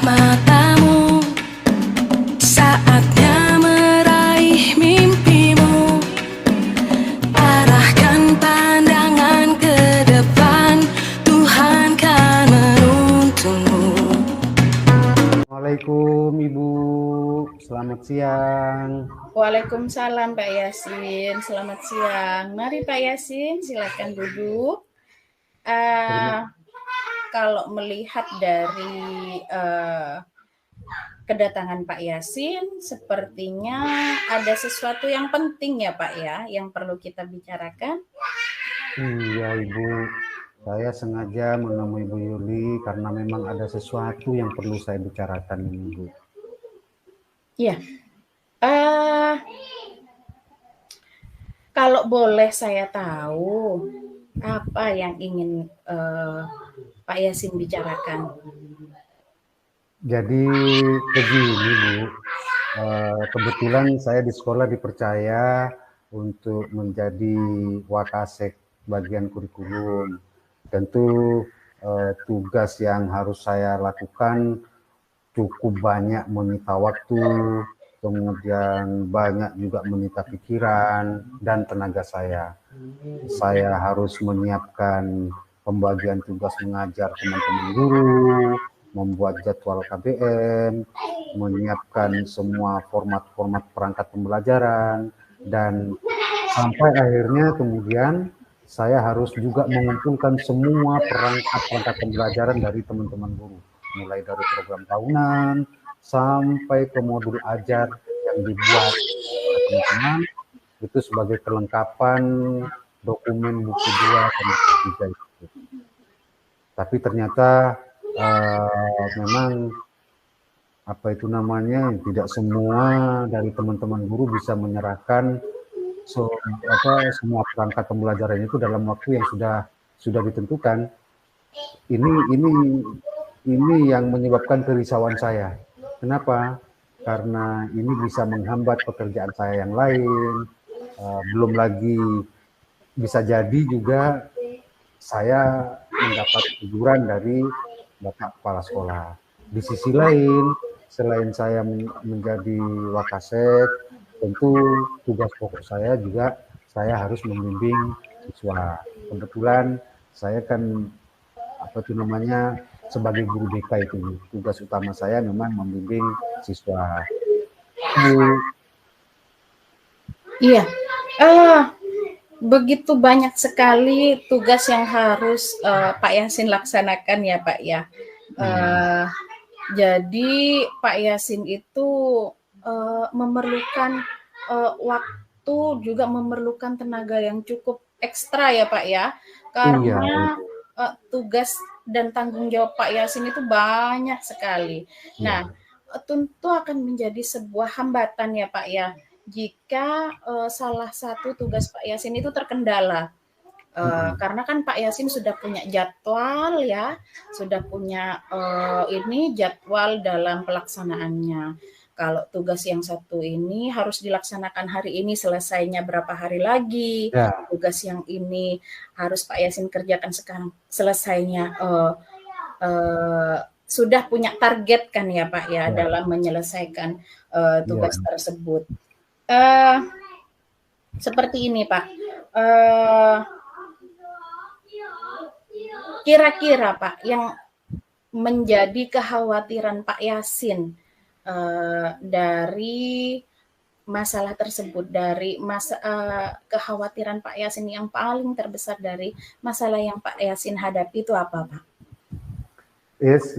matamu, saatnya meraih mimpimu. Arahkan pandangan ke depan, Tuhan kan menuntunmu. Assalamualaikum Ibu, selamat siang. Waalaikumsalam Pak Yasin, selamat siang. Mari Pak Yasin, silakan duduk. Kalau melihat dari kedatangan Pak Yasin, sepertinya ada sesuatu yang penting ya Pak ya, yang perlu kita bicarakan. Iya Ibu, saya sengaja menemui Ibu Yuli karena memang ada sesuatu yang perlu saya bicarakan ini Ibu. Iya. Kalau boleh saya tahu, apa yang ingin Pak Yasin bicarakan? Jadi begini Bu, kebetulan saya di sekolah dipercaya untuk menjadi wakasek bagian kurikulum. Tentu tugas yang harus saya lakukan cukup banyak menyita waktu, kemudian banyak juga menyita pikiran dan tenaga saya. Saya harus menyiapkan pembagian tugas mengajar teman-teman guru, membuat jadwal KBM, menyiapkan semua format-format perangkat pembelajaran, dan sampai akhirnya kemudian saya harus juga mengumpulkan semua perangkat-perangkat pembelajaran dari teman-teman guru, mulai dari program tahunan sampai ke modul ajar yang dibuat oleh teman-teman, itu sebagai kelengkapan dokumen buku 2 dan buku 3 itu. Tapi ternyata memang tidak semua dari teman-teman guru bisa menyerahkan semua perangkat pembelajaran itu dalam waktu yang sudah ditentukan. Ini yang menyebabkan kerisauan saya. Kenapa? Karena ini bisa menghambat pekerjaan saya yang lain. Belum lagi bisa jadi juga saya mendapat teguran dari Bapak Kepala Sekolah. Di sisi lain, selain saya menjadi wakasek, tentu tugas pokok saya juga saya harus membimbing siswa. Kebetulan saya kan sebagai guru BK itu tugas utama saya memang membimbing siswa. Iya, begitu banyak sekali tugas yang harus Pak Yasin laksanakan ya Pak ya. Jadi Pak Yasin itu memerlukan waktu, juga memerlukan tenaga yang cukup ekstra ya Pak ya, karena tugas dan tanggung jawab Pak Yasin itu banyak sekali. Nah, tentu akan menjadi sebuah hambatan ya Pak ya, jika salah satu tugas Pak Yasin itu terkendala. Karena kan Pak Yasin sudah punya jadwal ya, sudah punya jadwal dalam pelaksanaannya. Kalau tugas yang satu ini harus dilaksanakan hari ini, selesainya berapa hari lagi. Tugas yang ini harus Pak Yasin kerjakan sekarang, selesainya sudah punya target kan ya Pak ya, dalam menyelesaikan tugas tersebut. Seperti ini Pak. Kira-kira Pak yang menjadi kekhawatiran Pak Yasin dari masalah tersebut, dari kekhawatiran Pak Yasin yang paling terbesar dari masalah yang Pak Yasin hadapi itu apa Pak?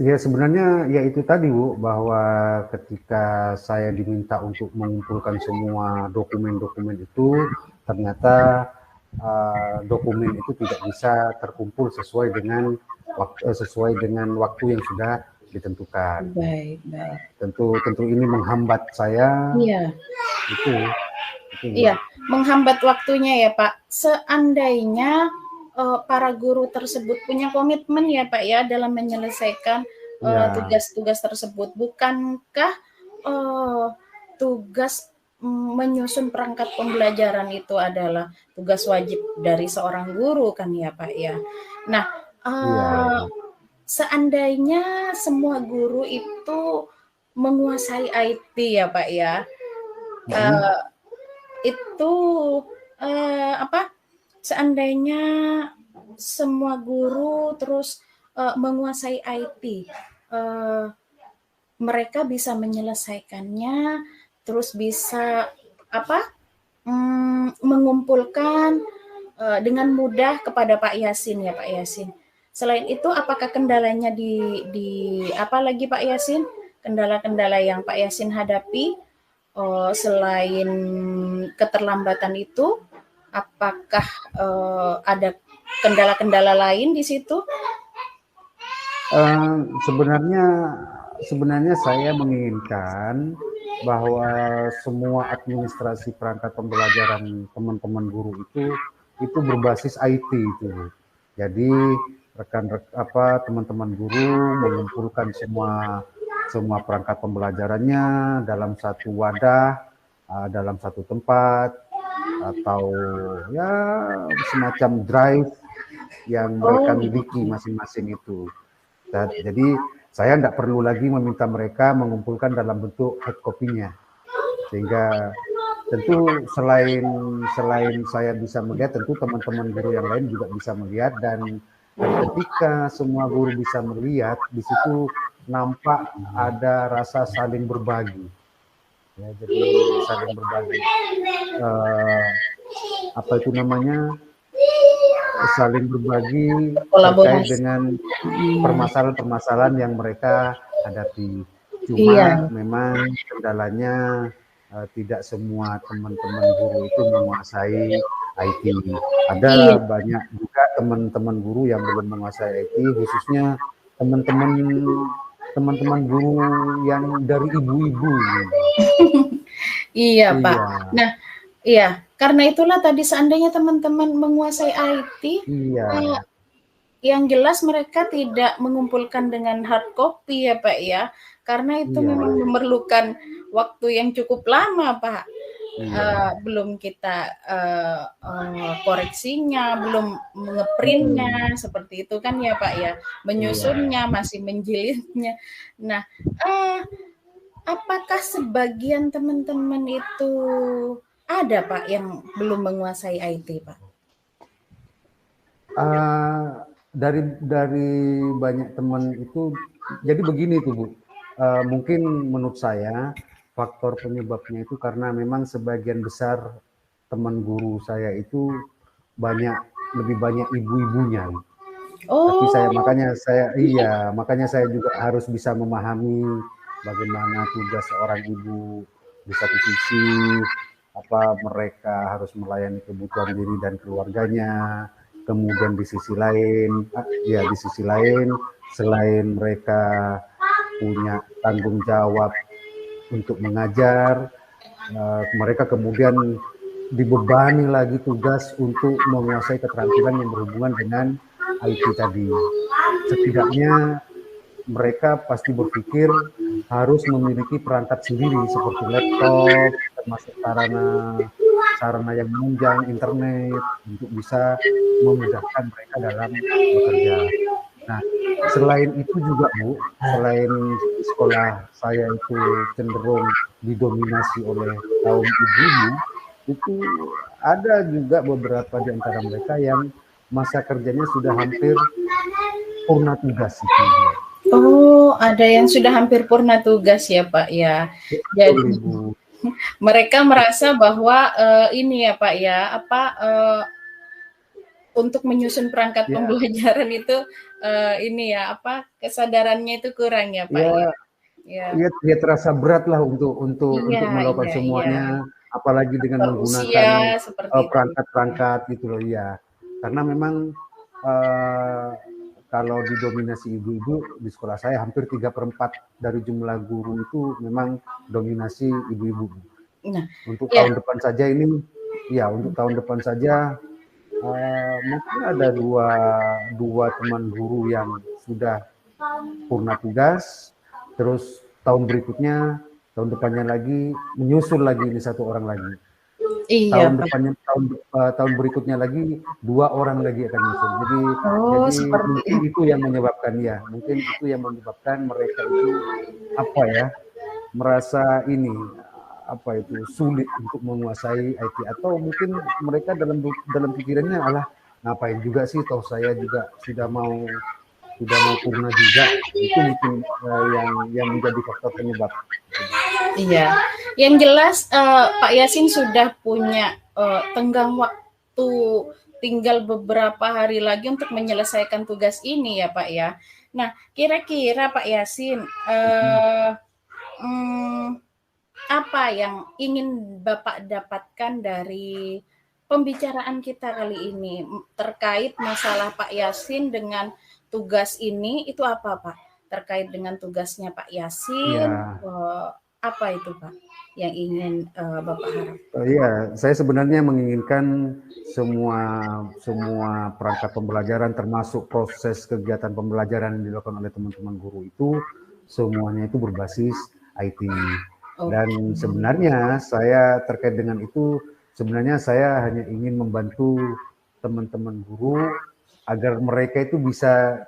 Ya sebenarnya ya itu tadi Bu, bahwa ketika saya diminta untuk mengumpulkan semua dokumen-dokumen itu, ternyata dokumen itu tidak bisa terkumpul sesuai dengan waktu yang sudah ditentukan. Baik. Tentu ini menghambat saya. Iya. Iya, menghambat waktunya ya Pak. Seandainya para guru tersebut punya komitmen ya Pak ya dalam menyelesaikan tugas-tugas tersebut, bukankah tugas menyusun perangkat pembelajaran itu adalah tugas wajib dari seorang guru kan ya Pak ya. Nah, seandainya semua guru itu menguasai IT ya Pak ya, eh, itu apa? Seandainya semua guru terus menguasai IT, mereka bisa menyelesaikannya, terus bisa apa? Mengumpulkan dengan mudah kepada Pak Yasin ya Pak Yasin. Selain itu, apakah kendalanya di apa lagi Pak Yasin? Kendala-kendala yang Pak Yasin hadapi selain keterlambatan itu, apakah ada kendala-kendala lain di situ? Sebenarnya saya menginginkan bahwa semua administrasi perangkat pembelajaran teman-teman guru itu berbasis IT itu. Jadi teman-teman guru mengumpulkan semua perangkat pembelajarannya dalam satu wadah, dalam satu tempat, atau ya semacam drive yang mereka miliki masing-masing itu. Jadi saya tidak perlu lagi meminta mereka mengumpulkan dalam bentuk hard copy-nya, sehingga tentu selain saya bisa melihat, tentu teman-teman guru yang lain juga bisa melihat, dan ketika semua guru bisa melihat, di situ nampak ada rasa saling berbagi. Ya, jadi saling berbagi. Apa itu namanya? Saling berbagi terkait dengan permasalahan-permasalahan yang mereka hadapi. Cuma memang kendalanya tidak semua teman-teman guru itu menguasai IT. Ada banyak juga teman-teman guru yang belum menguasai IT, khususnya teman-teman guru yang dari ibu-ibu. Iya Pak. Nah, iya, karena itulah tadi seandainya teman-teman menguasai IT, yang jelas mereka tidak mengumpulkan dengan hard copy ya Pak ya, karena itu memang memerlukan waktu yang cukup lama Pak. Belum kita koreksinya, belum ngeprintnya, seperti itu kan ya Pak ya, menyusunnya, masih menjilidnya. Nah, apakah sebagian teman-teman itu ada Pak yang belum menguasai IT Pak? Dari banyak teman itu, jadi begini tuh Bu, mungkin menurut saya faktor penyebabnya itu karena memang sebagian besar teman guru saya itu lebih banyak ibu-ibunya. Tapi makanya saya juga harus bisa memahami bagaimana tugas seorang ibu. Di satu sisi mereka harus melayani kebutuhan diri dan keluarganya, kemudian di sisi lain selain mereka punya tanggung jawab untuk mengajar, mereka kemudian dibebani lagi tugas untuk menguasai keterampilan yang berhubungan dengan IT tadi. Setidaknya mereka pasti berpikir harus memiliki perangkat sendiri seperti laptop, termasuk sarana yang menunjang internet untuk bisa memudahkan mereka dalam bekerja. Nah, selain itu juga Bu, selain sekolah saya itu cenderung didominasi oleh kaum ibu-ibu, itu ada juga beberapa di antara mereka yang masa kerjanya sudah hampir purna tugas itu. Oh, ada yang sudah hampir purna tugas ya Pak ya. Jadi mereka merasa bahwa ini ya Pak ya, untuk menyusun perangkat pembelajaran itu ini ya kesadarannya itu kurang ya Pak ya. Ya terasa berat lah untuk melakukan semuanya, apalagi dengan menggunakan perangkat-perangkat gitu loh ya. Karena memang kalau didominasi ibu-ibu di sekolah saya hampir 3/4 dari jumlah guru itu memang dominasi ibu-ibu. Nah, untuk tahun depan saja mungkin ada dua teman guru yang sudah purna tugas, terus tahun berikutnya, tahun depannya lagi menyusul lagi ini satu orang lagi. Iya, Tahun Pak. depannya, tahun berikutnya lagi 2 orang lagi akan masuk. Jadi Oh, jadi seperti mungkin itu. itu yang menyebabkan ya, mungkin itu yang menyebabkan mereka itu, apa ya, merasa ini, apa itu, sulit untuk menguasai IT, atau mungkin mereka dalam pikirannya, "Alah, ngapain juga sih, toh saya juga sudah mau purna juga." Itu mungkin, yang menjadi faktor penyebab. Iya. Yang jelas Pak Yasin sudah punya tenggang waktu tinggal beberapa hari lagi untuk menyelesaikan tugas ini ya Pak ya. Nah, kira-kira Pak Yasin Mhm. hmm, apa yang ingin Bapak dapatkan dari pembicaraan kita kali ini terkait masalah Pak Yasin dengan tugas ini itu apa Pak? Terkait dengan tugasnya Pak Yasin, Iya. apa itu Pak yang ingin Bapak harap? Iya, saya sebenarnya menginginkan semua semua perangkat pembelajaran, termasuk proses kegiatan pembelajaran yang dilakukan oleh teman-teman guru itu, semuanya itu berbasis IT. Oke. Dan sebenarnya saya terkait dengan itu, sebenarnya saya hanya ingin membantu teman-teman guru agar mereka itu bisa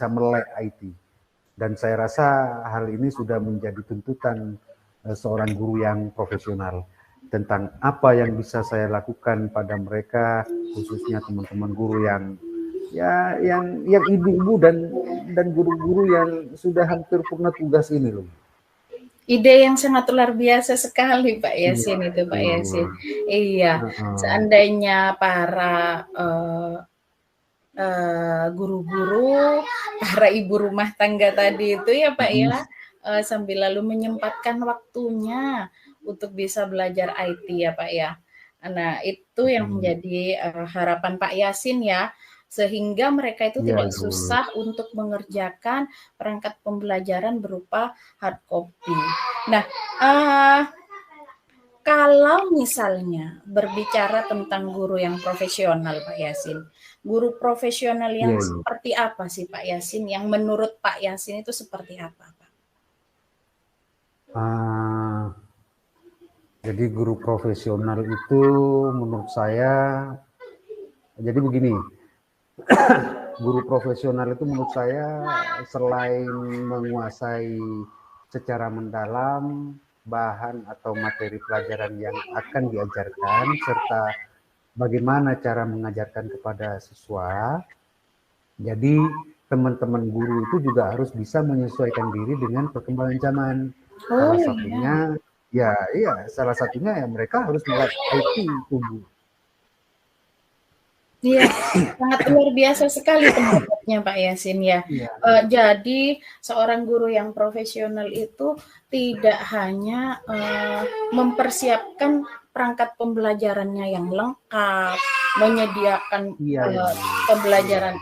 melek IT. Dan saya rasa hal ini sudah menjadi tuntutan seorang guru yang profesional, tentang apa yang bisa saya lakukan pada mereka, khususnya teman-teman guru yang yang ibu-ibu dan guru-guru yang sudah hampir purna tugas ini loh. Ide yang sangat luar biasa sekali Pak Iya, Yasin itu Pak Yasin. betul. Iya, Heeh. seandainya para guru-guru, para ibu rumah tangga tadi itu ya Pak Mhm. ya, sambil lalu menyempatkan waktunya untuk bisa belajar IT ya Pak ya. Nah, itu yang Mhm. menjadi harapan Pak Yasin ya, sehingga mereka itu Iya, tidak betul. susah untuk mengerjakan perangkat pembelajaran berupa hard copy. Nah, eh, kalau misalnya berbicara tentang guru yang profesional, Pak Yasin, guru profesional yang Iya, iya. seperti apa sih Pak Yasin? Yang menurut Pak Yasin itu seperti apa, Pak? Ah, jadi guru profesional itu menurut saya, jadi begini, guru profesional itu menurut saya selain menguasai secara mendalam bahan atau materi pelajaran yang akan diajarkan, serta bagaimana cara mengajarkan kepada siswa, jadi teman-teman guru itu juga harus bisa menyesuaikan diri dengan perkembangan zaman. Oh Salah iya, satunya, ya iya, salah satunya ya mereka harus melek IT itu, Bu. iya, sangat luar biasa sekali pendapatnya Pak Yasin ya. Iya, Jadi seorang guru yang profesional itu tidak hanya mempersiapkan perangkat pembelajarannya yang lengkap, menyediakan iya, eh, Ibu. Iya, pembelajaran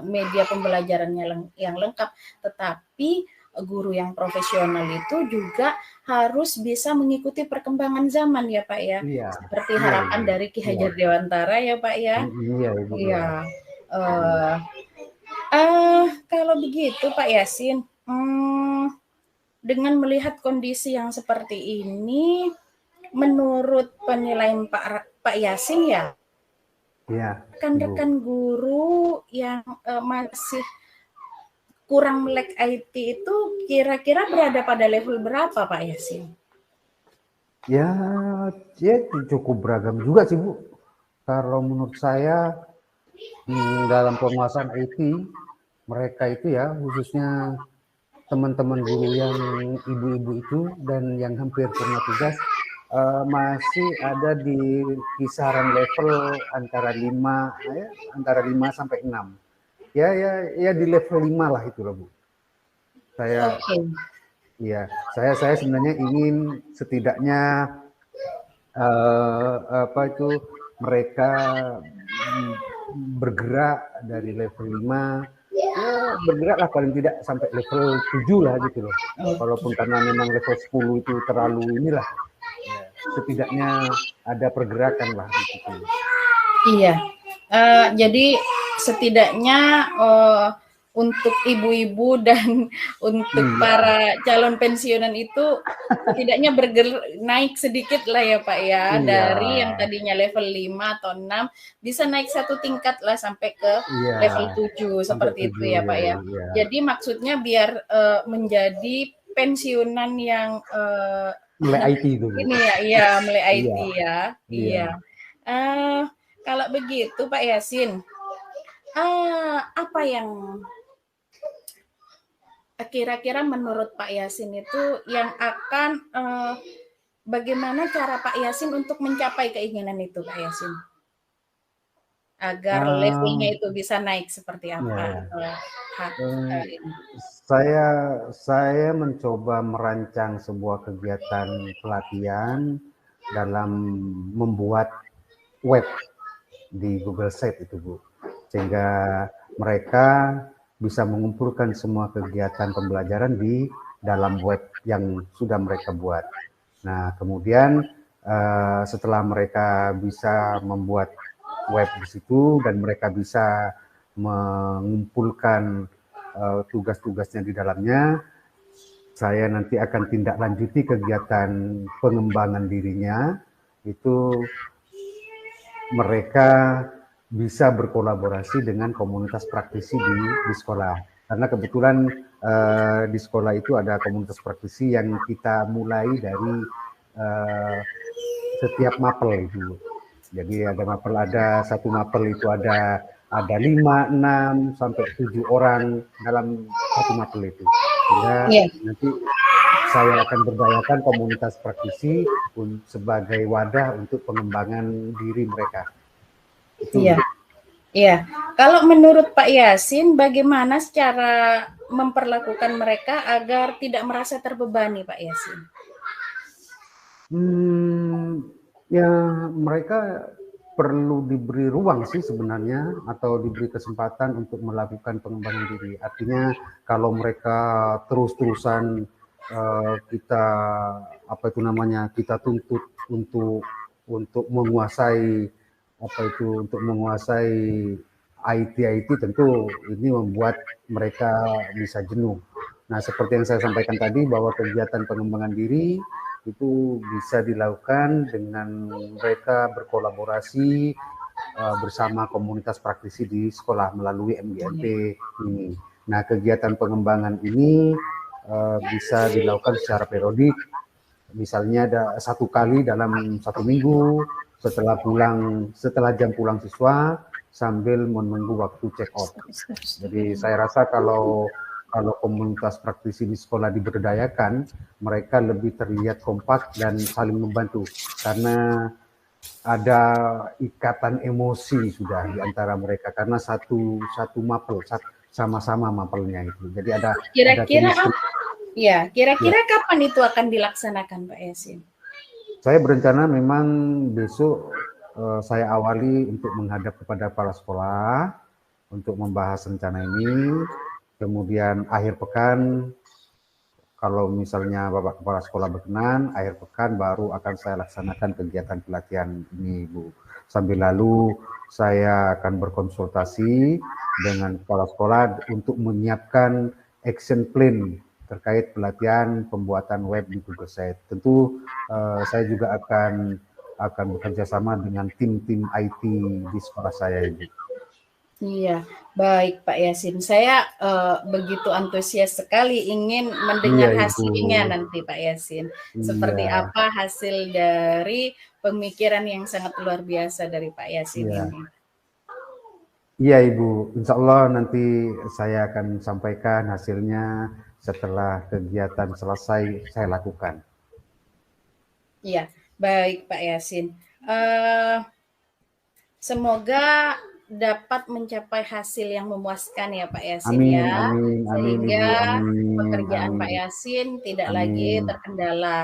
media pembelajarannya yang lengkap, tetapi guru yang profesional itu juga harus bisa mengikuti perkembangan zaman ya Pak ya. iya, Seperti iya, harapan Ibu. dari Ki Iya, Hajar Dewantara ya Pak ya. iya, Ibu, ya. Iya. Mhm. Eh kalau begitu Pak Yasin, dengan melihat kondisi yang seperti ini, menurut penilaian Pak Yasin ya, Iya, Ibu. rekan-rekan guru yang masih kurang melek IT itu kira-kira berada pada level berapa Pak Yasin? Ya, ya cukup beragam juga sih, Bu. Kalau menurut saya, dalam penguasaan IT, mereka itu ya, khususnya teman-teman guru yang ibu-ibu itu dan yang hampir purna tugas, masih ada di kisaran level antara 5, ya, antara 5 sampai 6. Ya, ya, ya di level 5 lah itu loh, Bu. Saya, Oke. ya, saya sebenarnya ingin setidaknya apa itu, mereka bergerak dari level 5, ya bergeraklah paling tidak sampai level 7 lah gitu loh. Oke. Walaupun karena memang level 10 itu terlalu inilah, ya, setidaknya ada pergerakan lah di situ. Iya. Jadi setidaknya untuk ibu-ibu dan untuk para calon pensiunan itu setidaknya naik sedikit lah ya Pak ya, Iya, dari yang tadinya level 5 atau 6 bisa naik satu tingkat lah sampai ke iya, level 7 sampai seperti itu 7 ya ya, Pak ya. iya. Jadi maksudnya biar menjadi pensiunan yang Mulai IT itu, Bu. ini ya, iya mulai IT Iya, ya. iya. Iya. Kalau begitu Pak Yasin, apa yang kira-kira menurut Pak Yasin itu yang akan bagaimana cara Pak Yasin untuk mencapai keinginan itu Pak Yasin? Agar Eh, levelnya itu bisa naik seperti iya, apa? iya. Hak, Eh, ini. saya saya mencoba merancang sebuah kegiatan pelatihan dalam membuat web di Google Sheet itu, Bu. Sehingga mereka bisa mengumpulkan semua kegiatan pembelajaran di dalam web yang sudah mereka buat. Nah, kemudian setelah mereka bisa membuat web di situ dan mereka bisa mengumpulkan tugas-tugasnya di dalamnya, saya nanti akan tindak lanjuti kegiatan pengembangan dirinya. Itu mereka bisa berkolaborasi dengan komunitas praktisi di sekolah. Karena kebetulan di sekolah itu ada komunitas praktisi yang kita mulai dari setiap mapel itu. Jadi ada mapel, ada satu mapel itu ada 5, 6 sampai 7 orang dalam satu mapel itu. Sehingga Iya, nanti saya akan berdayakan komunitas praktisi sebagai wadah untuk pengembangan diri mereka. Itu, iya, Bu. iya. Kalau menurut Pak Yasin, bagaimana cara memperlakukan mereka agar tidak merasa terbebani, Pak Yasin? Ya mereka perlu diberi ruang sih sebenarnya atau diberi kesempatan untuk melakukan pengembangan diri. Artinya kalau mereka terus-terusan kita apa itu namanya kita tuntut untuk menguasai apa itu untuk menguasai IT tentu ini membuat mereka bisa jenuh. Nah, seperti yang saya sampaikan tadi bahwa kegiatan pengembangan diri itu bisa dilakukan dengan mereka berkolaborasi bersama komunitas praktisi di sekolah melalui MGMP ini. Nah, kegiatan pengembangan ini bisa dilakukan secara periodik, misalnya ada 1 kali dalam 1 minggu setelah jam pulang siswa sambil menunggu waktu check out. Jadi saya rasa kalau komunitas praktisi di sekolah diberdayakan, mereka lebih terlihat kompak dan saling membantu karena ada ikatan emosi sudah di antara mereka karena satu mapel, sama-sama mapelnya itu. Jadi ada Kira-kira chemistry. ya, Ya. kira-kira kapan itu akan dilaksanakan, Pak Yasin? Saya berencana memang besok saya awali untuk menghadap kepada kepala sekolah untuk membahas rencana ini. Kemudian akhir pekan, kalau misalnya Bapak Kepala Sekolah berkenan, akhir pekan baru akan saya laksanakan kegiatan pelatihan ini, Bu. Sambil lalu saya akan berkonsultasi dengan kepala sekolah untuk menyiapkan action plan terkait pelatihan pembuatan web di Google Sheet. Tentu saya juga akan bekerja sama dengan tim-tim IT di sekolah saya, Ibu. Iya, baik Pak Yasin. Saya begitu antusias sekali ingin Iya, mendengar Ibu. hasilnya nanti Pak Yasin. Seperti Iya, apa hasil dari pemikiran yang sangat luar biasa dari Pak Yasin iya. ini. Iya Ibu, insya Allah nanti saya akan sampaikan hasilnya setelah kegiatan selesai saya lakukan. Iya, baik Pak Yasin. Semoga dapat mencapai hasil yang memuaskan ya Pak Yasin Amin, ya, amin, amin Ibu, sehingga amin, pekerjaan Pak amin, Yasin tidak lagi amin, terkendala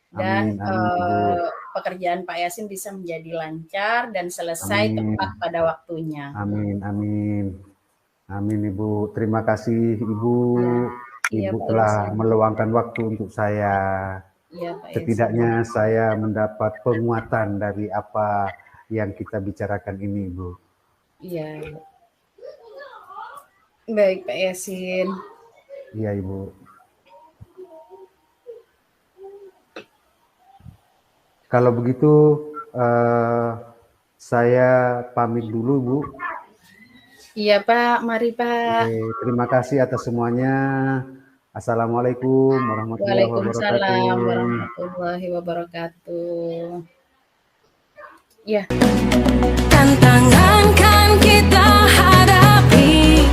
dan amin, amin Ibu, pekerjaan Pak Yasin bisa menjadi lancar dan selesai amin, tepat pada waktunya. amin, amin, amin Ibu. Terima kasih Ibu, Ya, iya Ibu Pak telah Yasin. meluangkan waktu untuk saya. Iya Pak Yasin. Setidaknya saya mendapat penguatan dari apa yang kita bicarakan ini, Ibu. Iya. Baik Pak Yasin. Iya Ibu. Kalau begitu saya pamit dulu Bu. Iya Pak, mari Pak. Oke, terima kasih atas semuanya. Assalamualaikum warahmatullahi Waalaikumsalam wabarakatuh. warahmatullahi wabarakatuh. Ya. Tantangan kan kita hadapi